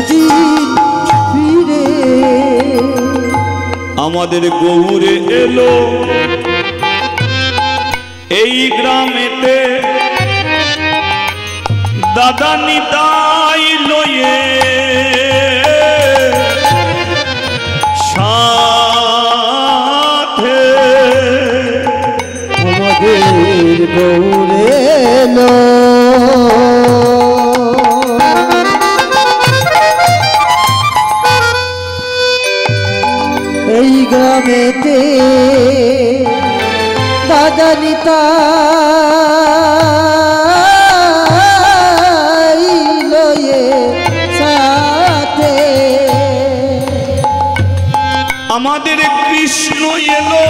দুদিন ফিরে আমাদের গৌরে এলো এই গ্রামেতে দাদা নিতাই লয়ে সাথে আমাদের গৌরে এলো এই গ্রামেতে দাদা নিতাই লয়ে সাথে আমাদের কৃষ্ণ এলো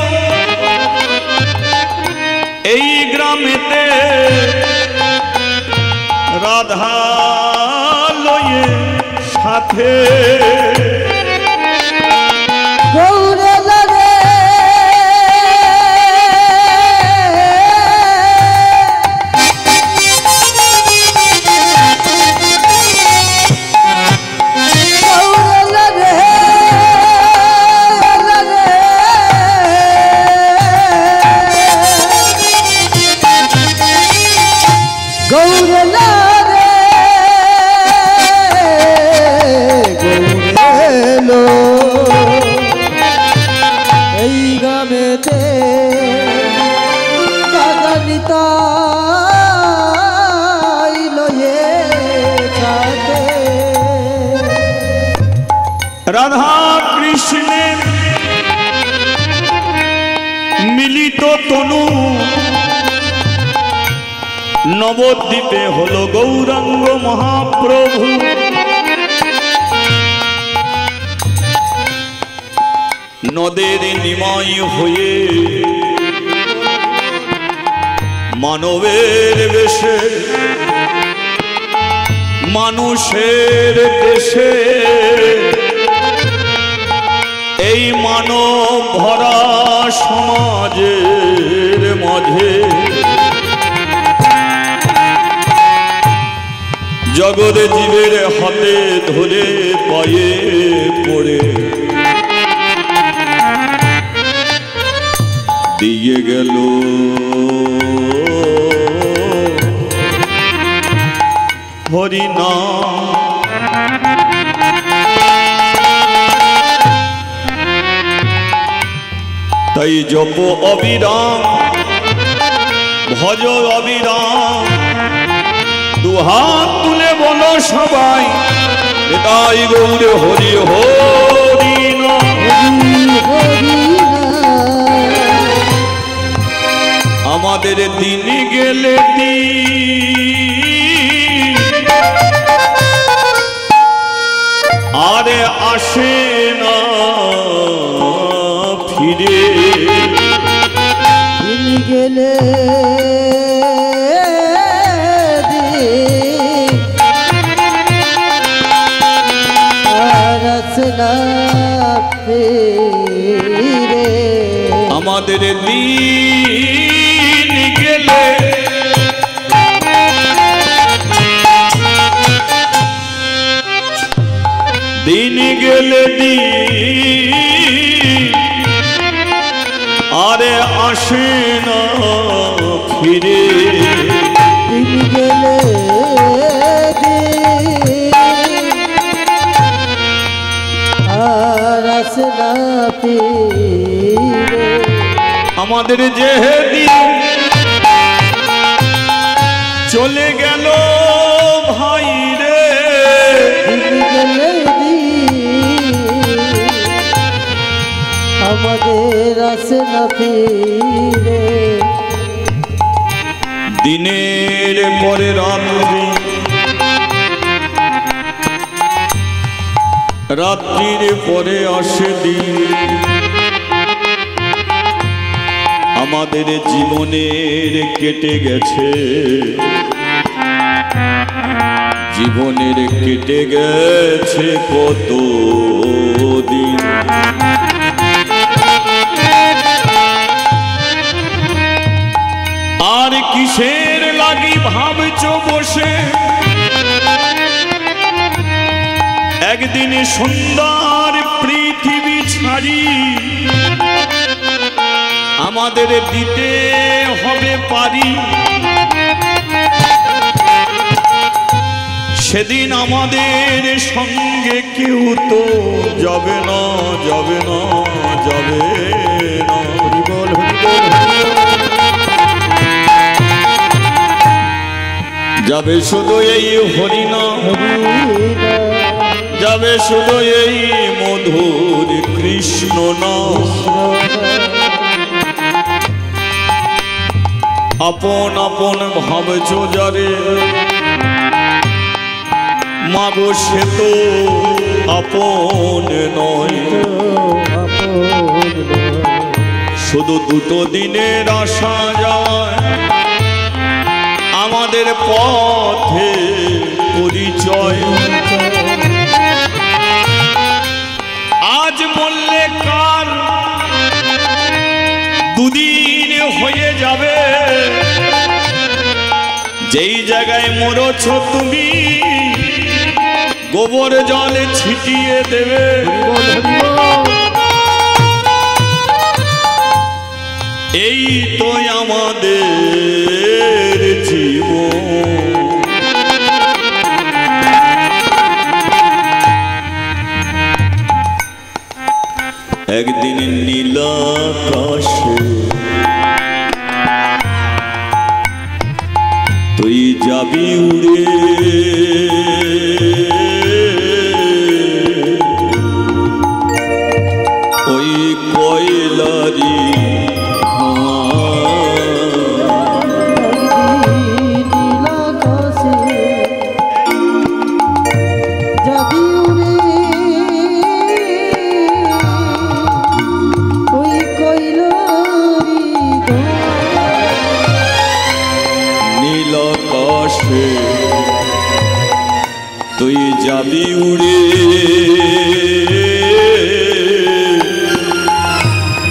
এই গ্রামেতে রাধা লয়ে সাথে গৌরে লাগে গৌরে লাগে গৌরে এলো এই গ্রামেতে দাদা নিতাই লয়ে সাথে রাধা কৃষ্ণের মিলিত তনু নবদ্বীপে হলো গৌরাঙ্গ মহাপ্রভু নদের নিমাই হয়ে মানবের বেশে মানুষের দেশে এই মানব ভরা সমাজের মাঝে জগৎ জীবের হাতে ধরে পায়ে পড়ে দিয়ে গেল হরিনাম তাই জপ অবিরাম ভজ অবিরাম দুহাত তুলে বলো সবাই তাই গৌরে হরি হরি আমাদের দিন গেলে আরে আসে না ফিরে দিন গেলে আমাদের দিন গেলে দিন গেলে আরে আসে না ফিরে দিন গেলে আর আসে না ফিরে আমাদের যে দিন চলে গেল ভাই রে আমাদের আসে না ফিরে দিনের পরে রাত্রি রাত্রির পরে আসে দিন আমাদের জীবনের কেটে গেছে জীবনের কেটে গেছে কত দিন আর কিসের লাগি ভাবছো বসে একদিন সুন্দর পৃথিবী ছাড়ি আমাদের দিতে হবে পারি। সেদিন আমাদের সঙ্গে কেউ তো যাবে না, যাবে না, যাবে না। হরিবল হরিবল যাবে শুধু এই হরিনাম, যাবে শুধু এই মধুর কৃষ্ণ নাম। আপন আপন ভাবছ যারে মাগো সে তো আপন নয়। শুধু দুটো দিনের আশা যায় আমাদের পথে পরিচয়। আজ বললে কাল দুদিন হয়ে যাবে। যেই জায়গায় মরছ তুমি গোবর জলে ছিটিয়ে দেবে। এই তো আমাদের জীবন। একদিন নীল আকাশে তুই যাবি উড়ে। ওই কয়লারি তুই যাবি উড়ে।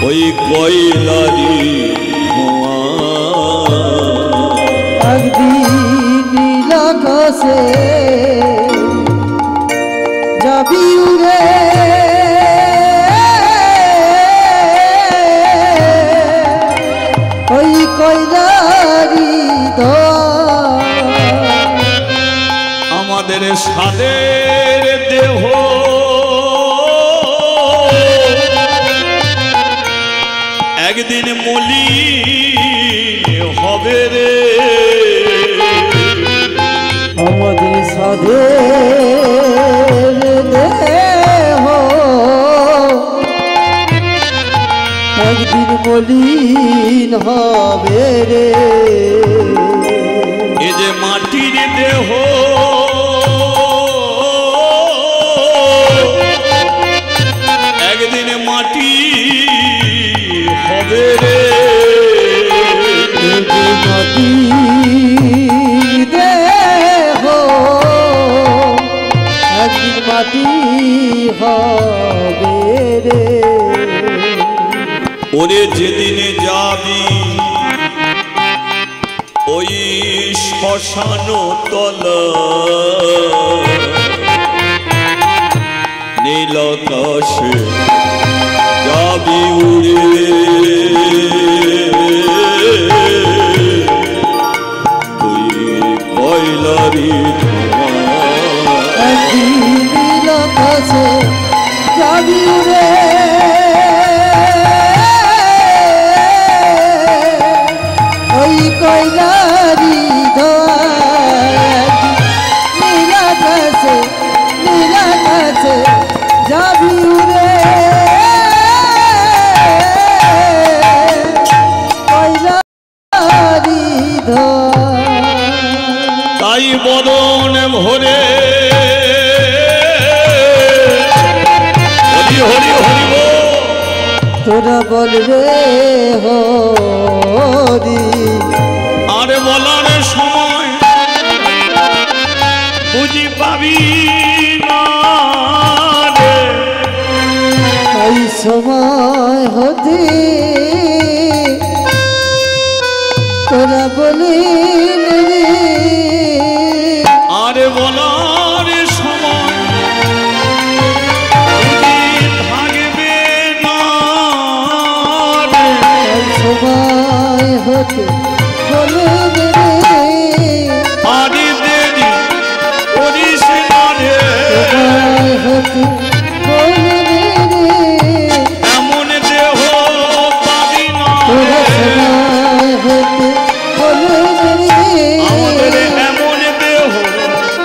ওই কয়লারি নীল আকাশে যাবি উড়ে। ওই কয়লারি আমাদের সাদের দেহ একদিন মলিন হবে রে। আমাদের সাদের দেহ একদিন মলিন হবে রে। এ যে মাটির দেহ একদিন মাটি হবে রে। মাটি দেহ একদিন মাটি হবে রে। ওরে যেদিনে যাবি ওই শ্মশান তলা নীল আকাশে যাবি উড়ে। তুই কয়লারি নীল আকাশে যাবি উড়ে। ওই কয়লারি নীল আকাশে যাবি উড়ে। কয়লারি তাই বদন ভরে হরি হরি হরিব তোরা বলবে হরি। আর বলার সময় বুঝি পাবি না রে। এই সময় হতে তোরা বলি আর বলার সময় হতে বলে রে আরে দেরি করিস না রে তোমায় হতে বলে রে এমন দেহ পাবি না তোরা সময় হতে বলে রে আমাদের এমন দেহ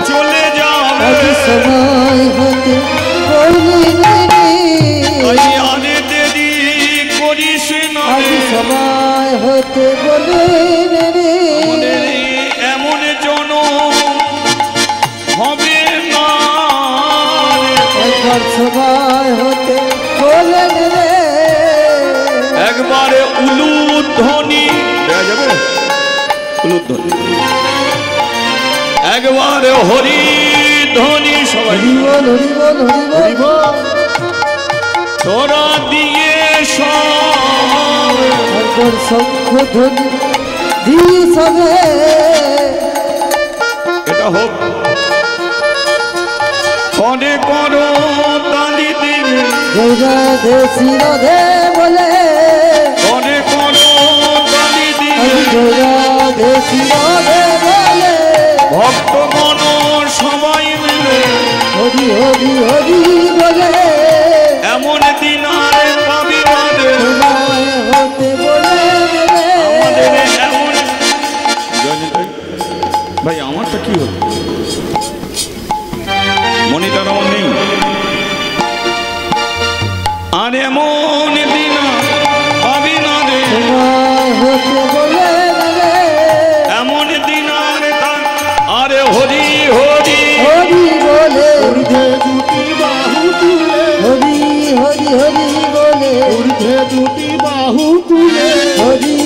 চলে যাবে আজ সময় হতে বলে রে তাই আরে দেরি করিস না আজ রে সময় হতে বলে রে আমাদের এমন জনম হবে না রে। একবার সময় হতে বলে রে একবারে উলুধ্বনি দেয়া যাবে উলুধ্বনি একবারে হরি ধ্বনি সবাই হরি বল হরি বল হরি বল তোরা দিয়ে সব একবার শঙ্খ ধ্বনি দিয়ে সবে এটা হোক করে করো তালি দিবে জয় রাধে শ্রী রাধে বলে করে করো তালি দিবে জয় রাধে শ্রী রাধে বলে ভক্তগণ সবাই মিলে হরি হরি হরি বলে এমন দিন আর পাবি না রে সময় হতে বলে রে আমাদের এমন ভাই আমারটা কি হলো মনিটার আমার নেই আর এমন দিন পাবি না রে সময় হতে বলে রে এমন দিন আর আরে হরি হরি হরি বলে ঊর্ধ্বে দুটি বাহু তুলে হরি হরি হরি বলে ঊর্ধ্বে দুটি বাহু তুলে হরি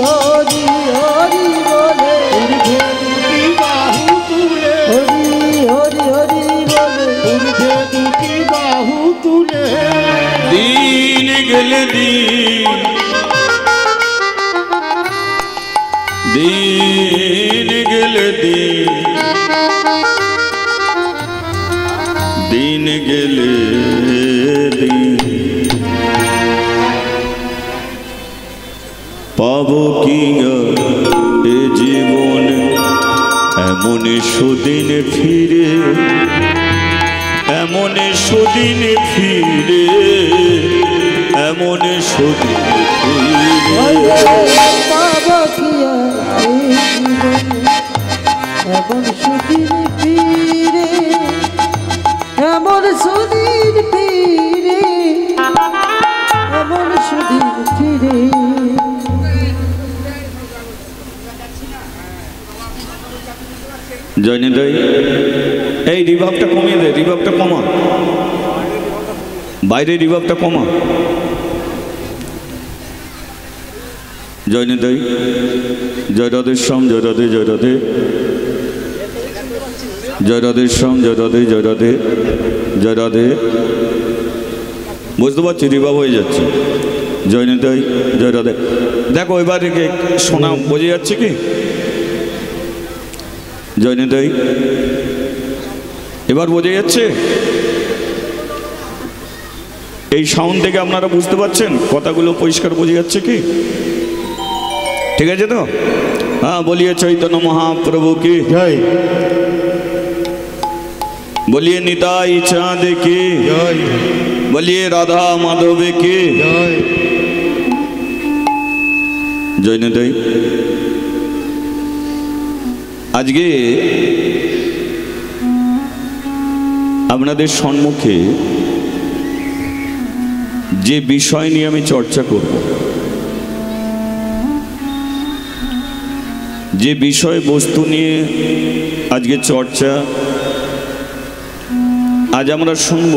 হরি হরি বলে ঊর্ধ্বে দুটি বাহু তুলে হরি হরি হরি বলে ঊর্ধ্বে দুটি বাহু তুলে দিন গেলে দিন দিন গেলে দিন দিন গেলে দিন পাবো কি এ জীবন এমন সুদিন ফিরে এমন সুদিন ফিরে এমন সুদিন ফিরে বাবা কি এমন সুদিন ফিরে এমন সুদিন ফিরে এমন সুদিন ফিরে জয়নিদয় এই রিভাবটা কমিয়ে দে রিভাবটা কমা বাইরে রিভাবটা কমা জয়নিদয় জয় রাধে শ্যাম জয় রাধে জয় রাধে জয় রাধে শ্যাম জয় রাধে জয় রাধে জয় রাধে বুঝতে পারছি রিভাব হয়ে যাচ্ছে জয়নিদয় জয় রাধে দেখো এবার শোনা বোঝা যাচ্ছে কি জয়নিদয় এবার বোঝা যাচ্ছে এই সাউন্ড থেকে আপনারা বুঝতে পারছেন কথাগুলো পরিষ্কার বোঝা যাচ্ছে কি ঠিক আছে তো हाँ बोलिए चैतन्य महाप्रभु की জয় बोलिए निताई चाँद की জয় बोलिए राधा माधव की জয় জয়নিদয় আজকে আপনাদের সম্মুখে যে বিষয় নিয়ে আমি চর্চা করব যে বিষয় বস্তু নিয়ে আজকে চর্চা আজ আমরা শুনব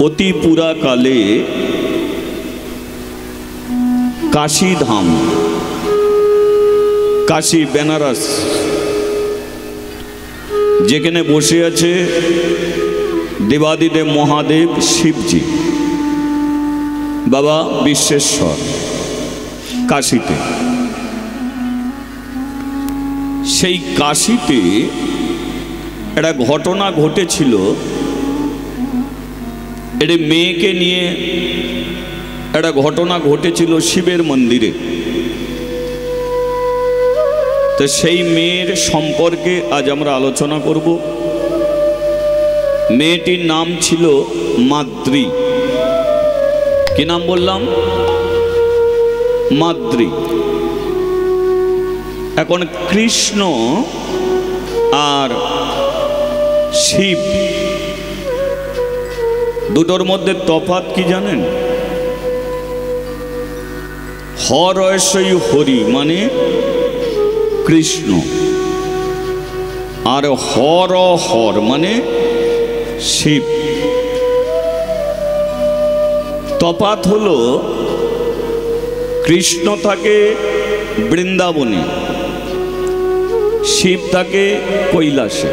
অতি পুরাকালে কাশী ধাম কাশী বেনারস যেখানে বসে আছে দেবাদিদেব মহাদেব শিবজি বাবা বিশ্বেশ্বর কাশীতে সেই কাশীতে একটা ঘটনা ঘটেছিল একটা মেয়েকে নিয়ে একটা ঘটনা ঘটেছিল শিবের মন্দিরে। তো সেই মেয়ের সম্পর্কে আজ আমরা আলোচনা করব। মেয়েটির নাম ছিল মাদ্রী। কি নাম বললাম? মাদ্রী। এখন কৃষ্ণ আর শিব দুটোর মধ্যে তফাৎ কি জানেন? হরয়সই হরি মানে কৃষ্ণ, আর হর হর মানে শিব। তফাৎ হলো কৃষ্ণ থাকে বৃন্দাবনে, শিব থাকে কৈলাসে।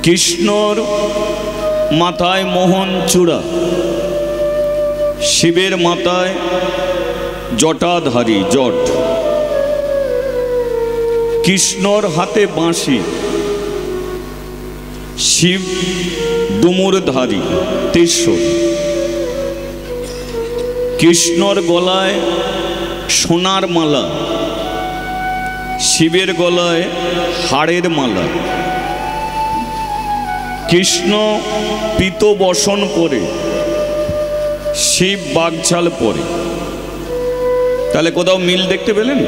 কৃষ্ণর মাথায় মোহন চূড়া, শিবের মাথায় জটাধারী জট। কৃষ্ণর হাতে বাঁশি, শিব ডুমুরধারী ত্রিশূল। কৃষ্ণর গলায় সোনার মালা, শিবের গলায় হাড়ের মালা। কৃষ্ণ পীত বসন পরে, শিব বাগছাল পরে। তাহলে কোথাও মিল দেখতে পেলেন?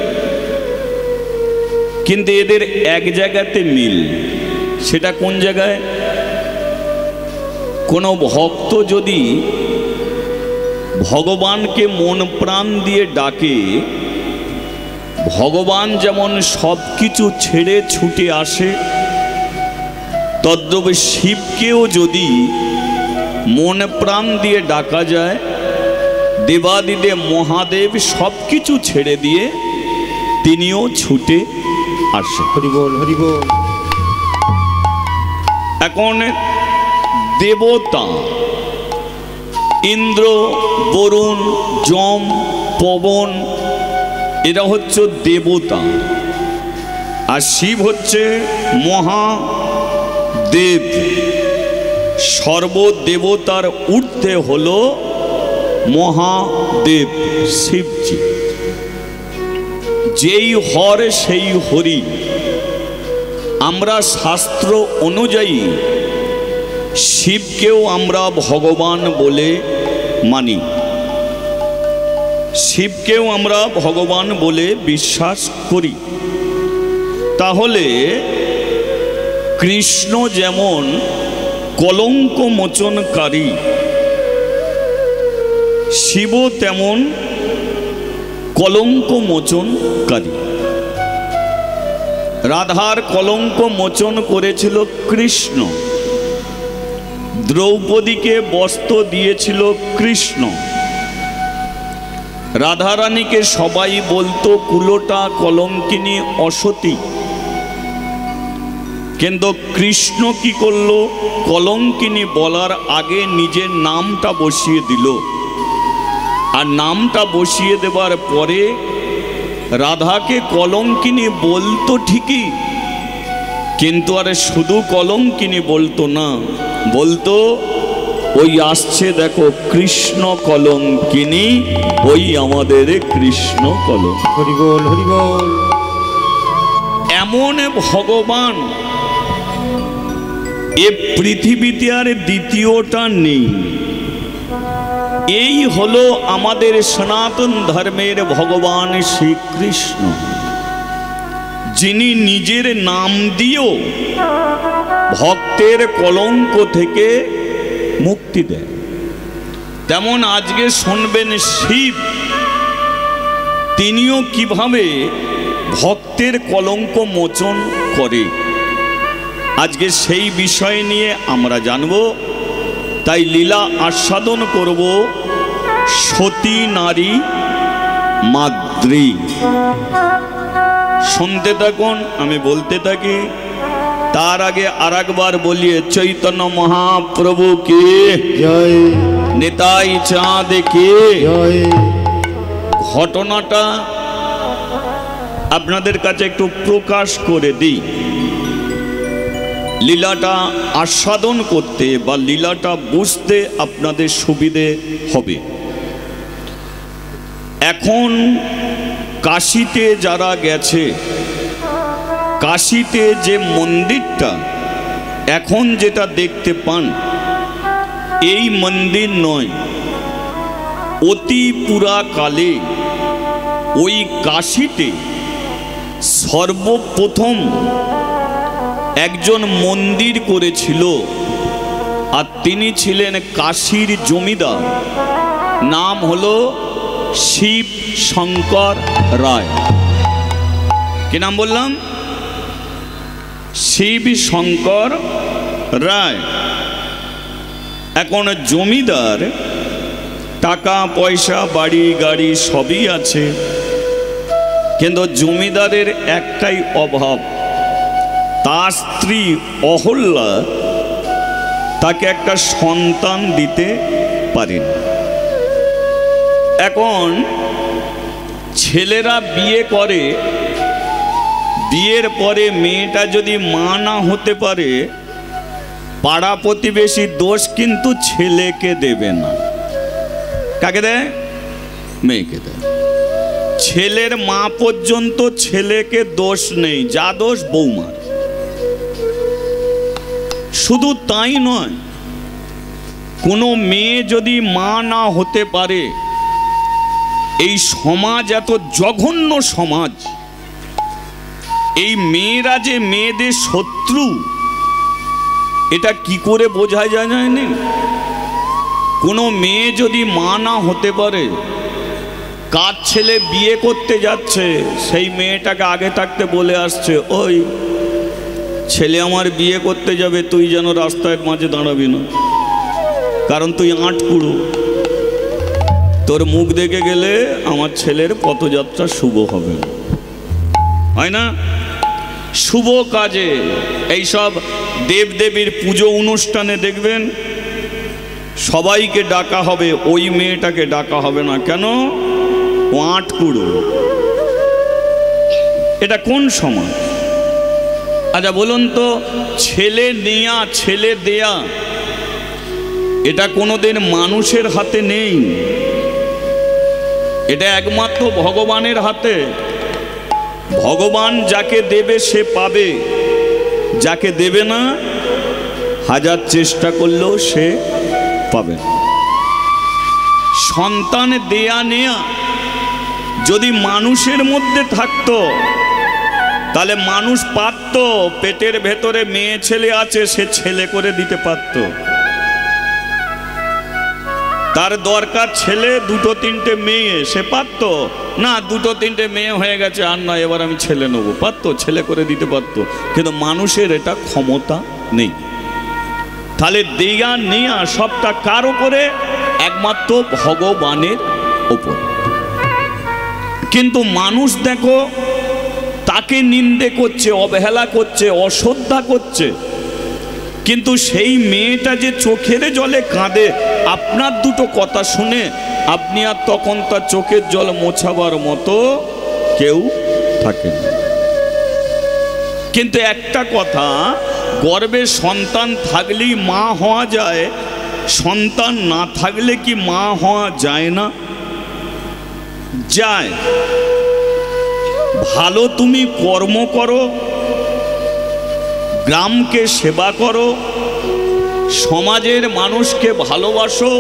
কিন্তু এদের এক জায়গাতে মিল। সেটা কোন জায়গায়? কোনো ভক্ত যদি ভগবানকে মন প্রাণ দিয়ে ডাকে, ভগবান যেমন সব কিছু ছেড়ে ছুটে আসে, তদ্রূপ শিবকেও যদি মন প্রাণ দিয়ে ডাকা যায়, দেবাদিদেব মহাদেব সব কিছু ছেড়ে দিয়ে তিনিও ছুটে আসে। হরি বল, হরি বল। এখন দেবতা ইন্দ্র, বরুণ, যম, পবন এরা হচ্ছে দেবতা, আর শিব হচ্ছে মহাদেব। সর্বদেবতার ঊর্ধ্বে হলো মহাদেব শিবজি। যেই হর সেই হরি। আমরা শাস্ত্র অনুযায়ী শিবকেও আমরা ভগবান বলে মানি, শিবকেও আমরা ভগবান বলে বিশ্বাস করি। তাহলে কৃষ্ণ যেমন কলঙ্ক মোচনকারী, শিব তেমন কলঙ্ক মোচনকারী। রাধার কলঙ্ক মোচন করেছিল কৃষ্ণ, দ্রৌপদীকে বস্ত্র দিয়েছিল কৃষ্ণ। রাধারানীকে সবাই বলতো কুলোটা, কলঙ্কিনী, অসতী। কিন্তু কৃষ্ণ কি করলো? কলঙ্কিনী বলার আগে নিজের নামটা বসিয়ে দিল, আর নামটা বসিয়ে দেবার পরে রাধাকে কলঙ্কিনী বলতো ঠিকই, কিন্তু আর শুধু কলঙ্কিনী বলতো না, বলতো ওই আসছে দেখো কৃষ্ণ কলঙ্কিনী, ওই আমাদের কৃষ্ণ কলঙ্ক। হরি বল, হরি বল। এমন ভগবান এ পৃথিবীতে আর দ্বিতীয়টা নেই। এই হলো আমাদের সনাতন ধর্মের ভগবান শ্রীকৃষ্ণ, যিনি নিজের নাম দিয়েও ভক্তের কলঙ্ক থেকে মুক্তি দেয়। তেমন আজকে শুনবেন শিব তিনিও কিভাবে ভক্তের কলঙ্ক মোচন করে। আজকে সেই বিষয় নিয়ে আমরা জানব। তাই লীলা আস্বাদন করব সতী নারী মাদ্রী। শুনতে থাকুন, আমি বলতে থাকি। তার আগে আরেকবার বলিয়ে চৈতন্য মহাপ্রভু কে জয়, নিতাই চাঁদ কে জয়। ঘটনাটা আপনাদের কাছে একটু প্রকাশ করে দিই। লীলাটা আস্বাদন করতে বা লীলাটা বুঝতে আপনাদের সুবিধে হবে। এখন কাশীতে যারা গেছে, কাশীতে যে মন্দিরটা এখন যেটা দেখতে পান, এই মন্দির নয়, অতি পুরাকালে ওই কাশীতে সর্বপ্রথম একজন মন্দির করেছিল, আর তিনি ছিলেন কাশীর জমিদার। নাম হলো শিব শঙ্কর রায়। কি নাম বললাম? শিব শঙ্কর রায়। এখন জমিদার, টাকা পয়সা বাড়ি গাড়ি সবই আছে, কিন্তু জমিদারের একটাই অভাব, তার স্ত্রী অহল্যা তাকে একটা সন্তান দিতে পারেন। এখন ছেলেরা বিয়ে করে, বিয়ের পরে মেয়েটা যদি মা না হতে পারে, পাড়া প্রতিবেশী দোষ কিন্তু ছেলেকে দেবে না। কাকে দেয়? মেয়েকে দেয়। ছেলের মা পর্যন্ত ছেলেকে দোষ নেই, যা দোষ বৌমার। শুধু তাই নয়, কোনো মেয়ে যদি মা না হতে পারে, এই সমাজ এত জঘন্য সমাজ, এই মেয়েরা যে মেয়েদের শত্রু, এটা কি করে বোঝা যায় না? কোনো মেয়ে যদি মা না হতে পারে, কার ছেলে বিয়ে করতে যাচ্ছে, সেই মেয়েটাকে আগে থাকতে বলে আসছে, ওই ছেলে আমার বিয়ে করতে যাবে, তুই যেন রাস্তার মাঝে দাঁড়াবি না, কারণ তুই আটকুড়ো, তোর মুখ দেখে গেলে আমার ছেলের পথযাত্রা শুভ হবে। হয় না? শুভ কাজে, এইসব দেবদেবীর পুজো অনুষ্ঠানে দেখবেন সবাইকে ডাকা হবে, ওই মেয়েটাকে ডাকা হবে না। কেন? ও আটকুড়ো। এটা কোন সমাজ? আচ্ছা বলুন তো, ছেলে নেয়া ছেলে দেয়া এটা কোনোদিন মানুষের হাতে নেই, এটা একমাত্র ভগবানের হাতে। ভগবান যাকে দেবে সে পাবে, যাকে দেবে না হাজার চেষ্টা করলেও সে পাবে না। সন্তান দেয়া নেয়া যদি মানুষের মধ্যে থাকতো, তাহলে মানুষ পারত, পেটের ভেতরে মেয়ে ছেলে আছে, সে ছেলে করে দিতে পারত। তার দরকার ছেলে, দুটো তিনটে মেয়ে, সে পারত না, দুটো তিনটে মেয়ে হয়ে গেছে, আর না এবার আমি ছেলে নেবো, পারত, ছেলে করে দিতে পারত। কিন্তু মানুষের এটা ক্ষমতা নেই। তাহলে দেয়া নেয়া সবটা কার উপরে? একমাত্র ভগবানের উপর। কিন্তু মানুষ দেখো, তাকে নিন্দে করছে, অবহেলা করছে, অশ্রদ্ধা করছে, কিন্তু সেই মেয়েটা যে চোখের জলে কাঁদে, আপনার দুটো কথা শুনে আপনি আর তখন তার চোখের জল মোছাবার মতো কেউ থাকেন। কিন্তু একটা কথা, গর্ভে সন্তান থাকলেই মা হওয়া যায়, সন্তান না থাকলে কি মা হওয়া যায় না? যায়। ভালো তুমি কর্ম করো, গ্রামকে সেবা করো, সমাজের মানুষকে ভালোবাসো,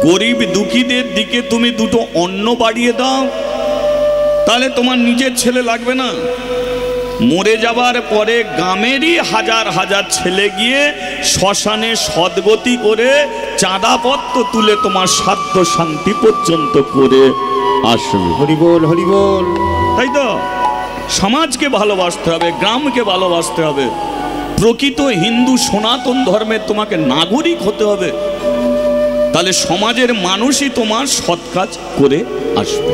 গরিব দুঃখীদের দিকে তুমি দুটো অন্ন বাড়িয়ে দাও, তাহলে তোমার নিজের ছেলে লাগবে না। মরে যাবার পরে গ্রামেরই হাজার হাজার ছেলে গিয়ে শ্মশানে সদ্গতি করে চাঁদাপত্র তুলে তোমার সাধ্য শান্তি পর্যন্ত করে আসবে। হরিবোল হরিবোল। তাই তো? সমাজকে ভালোবাসতে হবে, গ্রামকে ভালোবাসতে হবে। প্রকৃত হিন্দু সনাতন ধর্মের তোমাকে নাগরিক হতে হবে, তাহলে সমাজের মানুষই তোমার সৎ কাজ করে আসবে।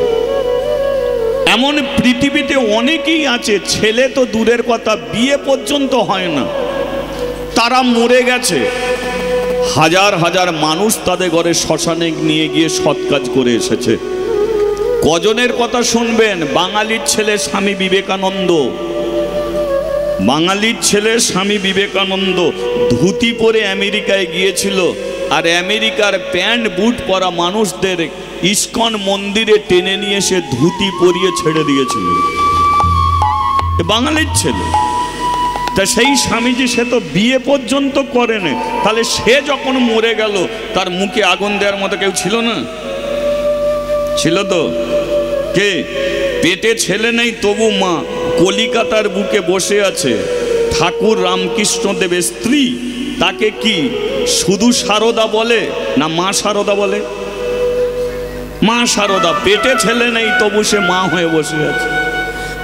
এমন পৃথিবীতে অনেকেই আছে, ছেলে তো দূরের কথা, বিয়ে পর্যন্ত হয় না, তারা মরে গেছে, হাজার হাজার মানুষ তাদের ঘরে শ্মশানে নিয়ে গিয়ে সৎ কাজ করে এসেছে। কজনের কথা শুনবেন? বাঙালির ছেলে স্বামী বিবেকানন্দ, বাঙালির ছেলে স্বামী বিবেকানন্দ ধুতি পরে আমেরিকায় গিয়েছিল, আর আমেরিকার প্যান্ট বুট পরা মানুষদের ইস্কন মন্দিরে টেনে নিয়ে সে ধুতি পরিয়ে ছেড়ে দিয়েছিল। বাঙালির ছেলে। তা সেই স্বামীজি সে তো বিয়ে পর্যন্ত করেনি, তাহলে সে যখন মরে গেল তার মুখে আগুন দেওয়ার মতো কেউ ছিল না? ছিল তো? কে? পেটে ছেলে নেই তবু মা কলিকাতার বুকে বসে আছে। ঠাকুর রামকৃষ্ণদেবের স্ত্রী, তাকে কি শুধু সারদা বলে না মা সারদা বলে? মা সারদা। পেটে ছেলে নেই তবু সে মা হয়ে বসে আছে।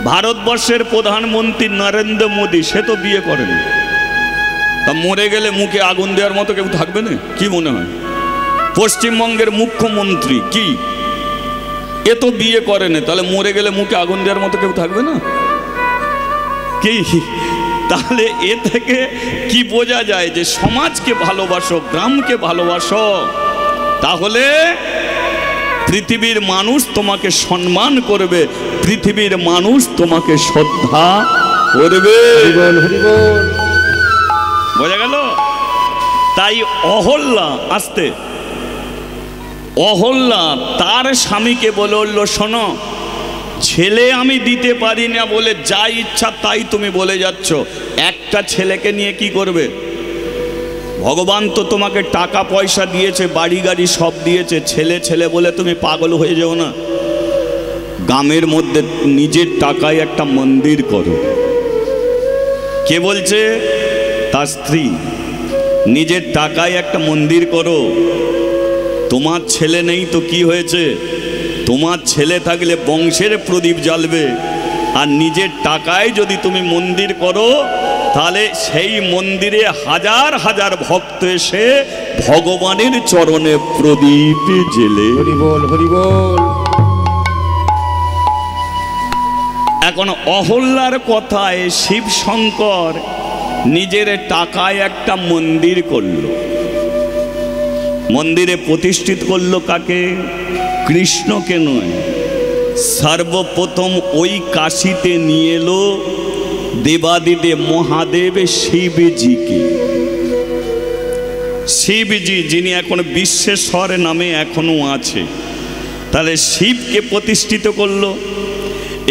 ভারতবর্ষের প্রধানমন্ত্রী নরেন্দ্র মোদী, সে তো বিয়ে করেনি, তা মরে গেলে মুখে আগুন দেওয়ার মতো কেউ থাকবে না? কি মনে হয়? পশ্চিমবঙ্গের মুখ্যমন্ত্রী কি, এ তো বিয়ে করেনি, তাহলে মরে গেলে মুখে আগুন দেওয়ার মতো কেউ থাকবে না? কি? তাহলে এ থেকে কি বোঝা যায় যে সমাজকে ভালোবাসো, গ্রামকে ভালোবাসো, তাহলে পৃথিবীর মানুষ তোমাকে সম্মান করবে, পৃথিবীর মানুষ তোমাকে শ্রদ্ধা করবে। বোঝা গেল? তাই অহল্যা, আসতে অহল্যা তার স্বামীকে বলে উঠল, শোনো, ছেলে আমি দিতে পারি না বলে যা ইচ্ছা তাই তুমি বলে যাচ্ছ, একটা ছেলেকে নিয়ে কি করবে? ভগবান তো তোমাকে টাকা পয়সা দিয়েছে, বাড়ি গাড়ি সব দিয়েছে, ছেলে ছেলে বলে তুমি পাগল হয়ে যাও না। গ্রামের মধ্যে নিজের টাকায় একটা মন্দির করো। কে বলছে? তার স্ত্রী। নিজের টাকায় একটা মন্দির করো। তোমার ছেলে নেই তো কি হয়েছে? তোমার ছেলে থাকলে বংশের প্রদীপ জ্বালবে, আর নিজের টাকায় যদি তুমি মন্দির করো তাহলে সেই মন্দিরে হাজার হাজার ভক্ত এসে ভগবানের চরণে প্রদীপ জ্বেলে। হরি বল, হরি বল। এখন অহল্যার কথায় শিব শঙ্কর নিজের টাকায় একটা মন্দির করলো। মন্দিরে প্রতিষ্ঠিত করলো কাকে? কৃষ্ণকে নয়, সর্বপ্রথম ওই কাশিতে নিয়ে এলো দেবাদিদেব মহাদেব শিবজিকে। শিবজি যিনি এখন বিশ্বেশ্বর নামে এখনো আছে, তাহলে শিবকে প্রতিষ্ঠিত করলো।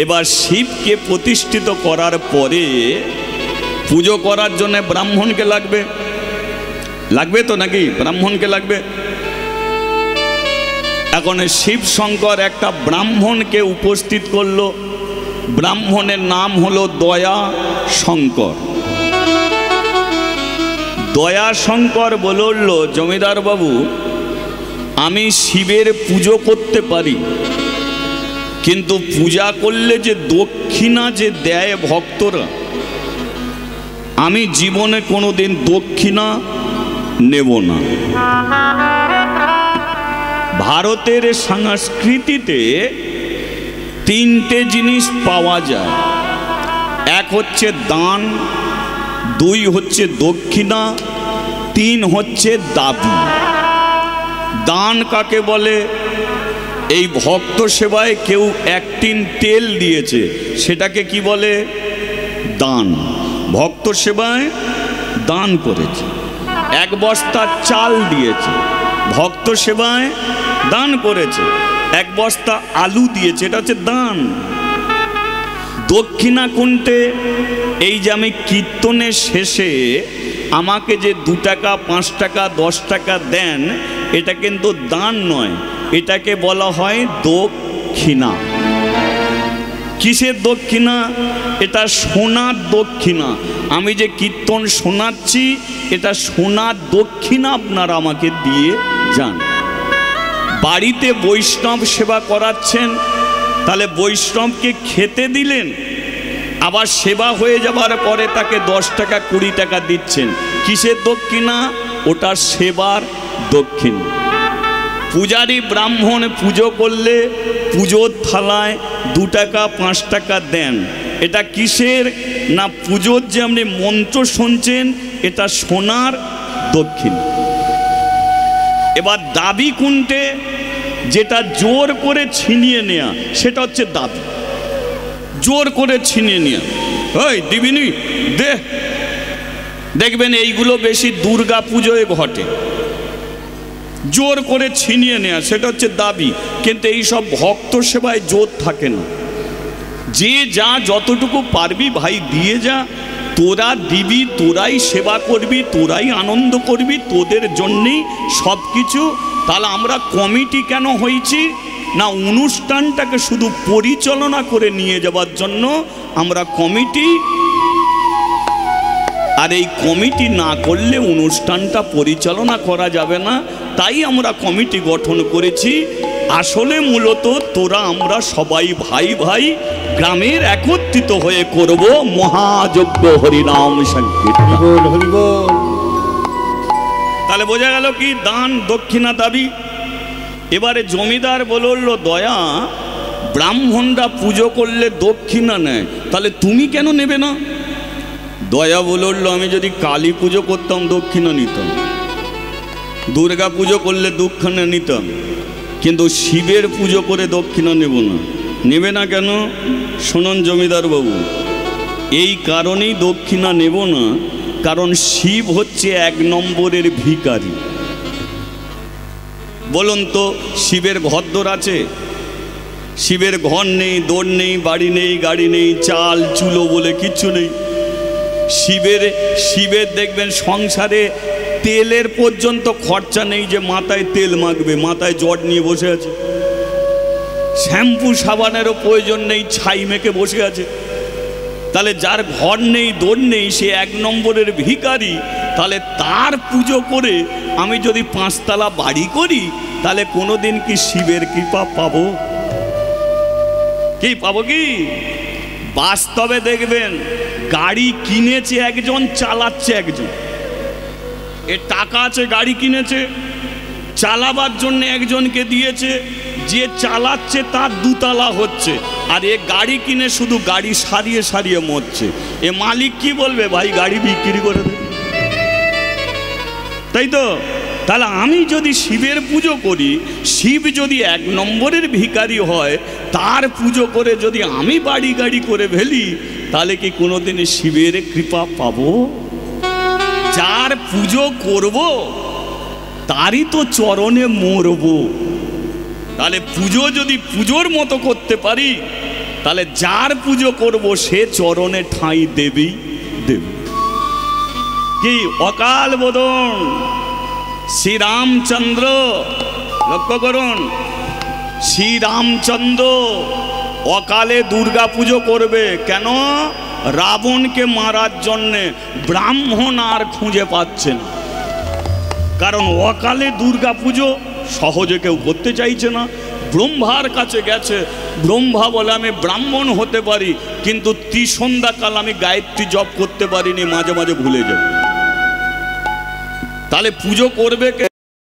এবার শিবকে প্রতিষ্ঠিত করার পরে পুজো করার জন্য ব্রাহ্মণকে লাগবে, লাগবে তো নাকি? ব্রাহ্মণকে লাগবে। এখন শিব শঙ্কর একটা ব্রাহ্মণকে উপস্থিত করলো। ব্রাহ্মণের নাম হলো দয়া শঙ্কর। দয়া শঙ্কর বলল, জমিদার বাবু, আমি শিবের পুজো করতে পারি, কিন্তু পূজা করলে যে দক্ষিণা যে দেয় ভক্তরা, আমি জীবনে কোনোদিন দক্ষিণা নেব না। ভারতের সংস্কৃতিতে তিনটে জিনিস পাওয়া যায়, এক হচ্ছে দান, দুই হচ্ছে দক্ষিণা, তিন হচ্ছে দাবি। দান কাকে বলে? এই ভক্ত সেবায় কেউ এক টিন তেল দিয়েছে, সেটাকে কি বলে? দান। ভক্ত সেবায় দান করেছে। এক বস্তা চাল দিয়েছে, ভক্ত সেবায় দান করেছে। এক বস্তা আলু দিয়েছে, এটা হচ্ছে দান। দক্ষিণা কোনটে? এই যে আমি কীর্তনের শেষে আমাকে যে 2 টাকা 5 টাকা 10 টাকা দেন, এটা কিন্তু দান নয়, এটাকে বলা হয় দক্ষিণা। কিসের দক্ষিণা? এটা সোনার দক্ষিণা। আমি যে কীর্তন শোনাচ্ছি, এটা সোনার দক্ষিণা আপনারা আমাকে দিয়ে যান। বাড়িতে বৈষ্ণব সেবা করাচ্ছেন, তাহলে বৈষ্ণবকে খেতে দিলেন, আবার সেবা হয়ে যাবার পরে তাকে 10 টাকা 20 টাকা দিচ্ছেন। কিসের দক্ষিণা? ওটা সেবার দক্ষিণা। পূজারী ব্রাহ্মণ পুজো করলে পুজোর থালায় 2 টাকা 5 টাকা দেন, এটা কিসের? না পুজোর যে আপনি মন্ত্র শুনছেন, এটা সোনার দক্ষিণা। এবার দাবি কোনটে? যেটা জোর করে ছিনিয়ে নেয়া, সেটা হচ্ছে দাবি। জোর করে ছিনিয়ে নেয়া। ওই দিবিনি দে। দেখবেন এইগুলো বেশি দুর্গা পুজোয় ঘটে, জোর করে ছিনিয়ে নেয়া, সেটা হচ্ছে দাবি। কিন্তু এই সব ভক্ত সেবায় জোর থাকে না। যে যা যতটুকু পারবি ভাই দিয়ে যা, তোরা দিবি, তোরাই সেবা করবি, তোরাই আনন্দ করবি, তোদের জন্যেই সব কিছু। তাহলে আমরা কমিটি কেন হয়েছি না, অনুষ্ঠানটাকে শুধু পরিচালনা করে নিয়ে যাওয়ার জন্য আমরা কমিটি। আর এই কমিটি না করলে অনুষ্ঠানটা পরিচালনা করা যাবে না, তাই আমরা কমিটি গঠন করেছি। আসলে মূলত তোরা আমরা সবাই ভাই ভাই গ্রামের একত্রিত হয়ে করব মহাযজ্ঞ হরিনাম সংকীর্তন। হরিবোল হরিবোল। তাহলে বোঝা গেল কি দান দক্ষিণা দাবি। এবারে জমিদার বলল, দয়া ব্রাহ্মণরা পুজো করলে দক্ষিণা নেয়, তাহলে তুমি কেন নেবে না? দয়া বলল, আমি যদি কালী পুজো করতাম দক্ষিণা নিতাম, দুর্গা পুজো করলে দক্ষিণা নিতাম, কিন্তু শিবের পুজো করে দক্ষিণা নেব না। নেবে না কেন? শুনুন জমিদার বাবু, এই কারণেই দক্ষিণা নেব না, কারণ শিব হচ্ছে 1 নম্বরের ভিখারি। বলুন তো, শিবের ঘরদোর আছে? শিবের ঘর নেই, দোর নেই, বাড়ি নেই, গাড়ি নেই, চাল চুলো বলে কিচ্ছু নেই। শিবের দেখবেন সংসারে তেলের পর্যন্ত খরচা নেই, যে মাথায় তেল মাখবে, মাথায় জট নিয়ে বসে আছে। শ্যাম্পু সাবানেরও প্রয়োজন নেই, ছাই মেখে বসে আছে। তাহলে যার ঘর নেই, দোর নেই, সে 1 নম্বরের ভিখারি। তাহলে তার পুজো করে আমি যদি 5 তলা বাড়ি করি, তাহলে কোনোদিন কি শিবের কৃপা পাবো? কি পাবো? কি বাস্তবে দেখবেন গাড়ি কিনেছে একজন, চালাচ্ছে একজন। এর টাকা আছে, গাড়ি কিনেছে, চালাবার জন্য একজনকে দিয়েছে, যে চালাচ্ছে তার 2 তলা হচ্ছে, আর এ গাড়ি কিনে শুধু গাড়ি সারিয়ে সারিয়ে মরছে। এ মালিক কি বলবে? ভাই গাড়ি বিক্রি করে দেবে, তাই তো? তাহলে আমি যদি শিবের পুজো করি, শিব যদি 1 নম্বরের ভিখারি হয়, তার পুজো করে যদি আমি বাড়ি গাড়ি করে ফেলি, তাহলে কি কোনোদিন শিবের কৃপা পাবো? যার পুজো করব তারই তো চরণে মরব। তাহলে পুজো যদি পুজোর মতো করতে পারি, তাহলে যার পুজো করব সে চরণে ঠাঁই দেবেই দেবে। কি অকাল বোধন শ্রীরামচন্দ্র, লক্ষ্য করুন, শ্রীরামচন্দ্র অকালে দুর্গা পুজো করবে কেন? রাবণকে মারার জন্যে। ব্রাহ্মণ আর খুঁজে পাচ্ছেন, কারণ অকালে দুর্গা পুজো সহজে কেউ করতে চাইছে না। ব্রহ্মার কাছে গেছে, ব্রহ্মা বলে আমি ব্রাহ্মণ হতে পারি, কিন্তু ত্রিসন্ধ্যাকাল আমি গায়ত্রী জপ করতে পারিনি, মাঝে মাঝে ভুলে যাই। তাহলে পুজো করবে কে?